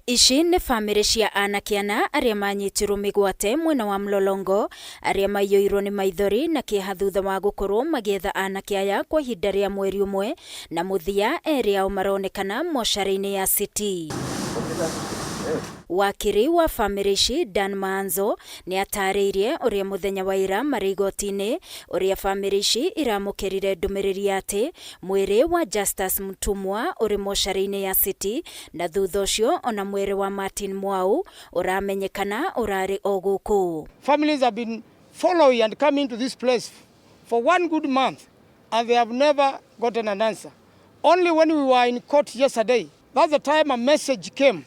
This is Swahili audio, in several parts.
Ici nĩ bamĩrĩ cia anake ana arĩa manyitirwo migwate mwena wa Mlolongo, arĩa maiyũirwo nĩ maithori na kĩeha thutha wa gũkorwo magĩetha anake aya kwa ihinda rĩa mweri ũmwe, na mũthia erĩ ao maronekana mocarĩ-inĩ ya City. Wakiri wa bamĩrĩ ici Dan Manzo nĩ atarĩirie ũrĩa mũthenya wa ira marĩ igoti-inĩ, ũrĩa bamĩrĩ ici iramũkĩrire ndũmĩrĩri atĩ mwĩrĩ wa Justus Mutumwa ũrĩ mocarĩ-inĩ ya City, na thutha ũcio ona mwĩrĩ wa Martin Mwau ũramenyekana ũrarĩ o gũkũ. Families have been following and coming to this place for 1 good month and they have never gotten an answer. Only when we were in court yesterday, that's the time a message came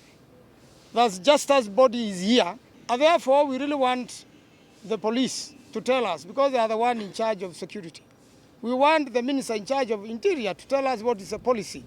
that Justus' body is here, and therefore we really want the police to tell us, because they are the one in charge of security. We want the minister in charge of interior to tell us what is the policy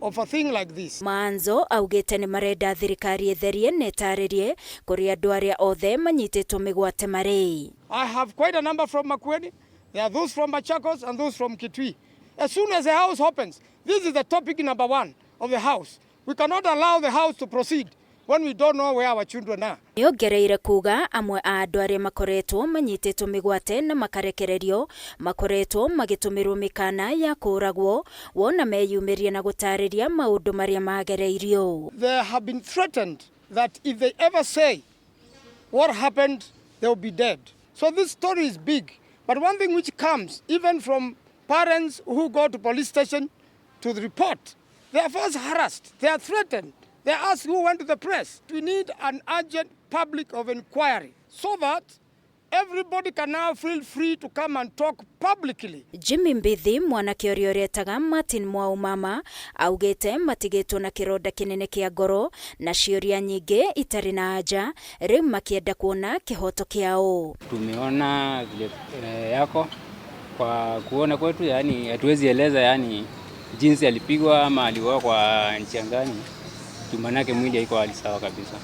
of a thing like this. Manzo augĩte nĩ marenda thirikari etherie na ĩtarĩrie kũrĩ andũ arĩa othe manyitĩtwo migwate marĩ. I have quite a number from Makueni. There are those from Machakos and those from Kitui. As soon as the house opens, this is the topic number 1 of the house. We cannot allow the house to proceed when we don't know where our children are. Nĩongereire kuga amwe a andũ arĩa makoretwo manyitĩtwo migwate na makarekererio makoretwo magĩtũmĩrwo mĩkana ya kũragwo wona meyumĩrie na gũtarĩria maũndũ marĩa magereirio. They have been threatened that if they ever say what happened, they will be dead. So this story is big. But one thing which comes even from parents who go to police station to the report, they are first harassed, they are threatened. They ask who went to the press. We need an urgent public of inquiry so that everybody can now feel free to come and talk publicly. Jimmy Mbithi, mwanake ũrĩa ũretaga Martin Mwau mama, augĩte matigĩtwo na kĩronda kĩnene kĩa ngoro na ciũria nyingĩ itarĩ na anja, rĩu makĩenda kuona kĩhoto kĩao. Tumeona vile yako kwa kuona kwetu, yani hatuwezi eleza yani jinsi alipigwa ama aliuawa kwa njia gani. Manake mwili haiko hali sawa kabisa.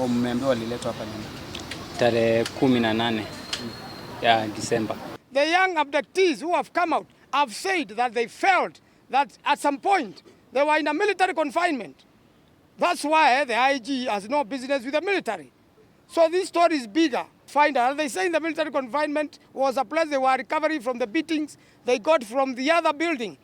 Mmeambiwa aliletwa hapa nini? Tarehe 18 ya December. The young abductees who have come out have said that they felt that at some point they were in a military confinement. That's why the IG has no business with the military. So this story is bigger. Find out. They say the military confinement was a place they were recovering from the beatings they got from the other building,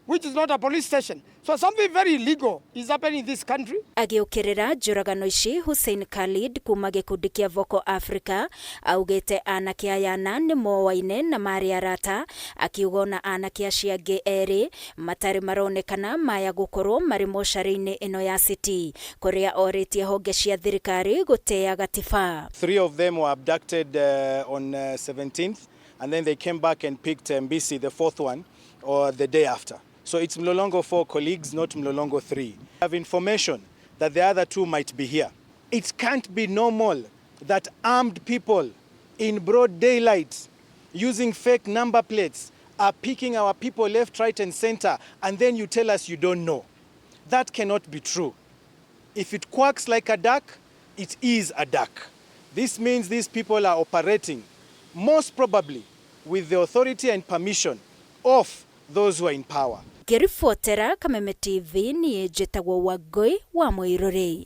which is not a police station. So something very illegal is happening in this country. Agĩũkĩrĩra njũragano ici, Hussein Khalid kuma gĩkundi kĩa Voco Africa augĩte anake aya ana nĩ mowaine na marĩ arata, akiuga ona anake acio angĩ erĩ matarĩ maronekana maya gũkorwo marĩ mocarĩ-inĩ ĩno ya City, kũrĩa orĩtie honge cia thirikari gũteaga gatiba. 3 of them were abducted on 17th, and then they came back and picked Mbisi, the 4th one, or the day after. So it's Mlolongo 4 colleagues, not Mlolongo 3. I have information that the other 2 might be here. It can't be normal that armed people in broad daylight using fake number plates are picking our people left, right and center, and then you tell us you don't know. That cannot be true. If it quacks like a duck, it is a duck. This means these people are operating most probably with the authority and permission of those who are in power. Ngĩribotera Kameme TV, niĩ njĩtagwo Wangui wa Mũirũrĩ.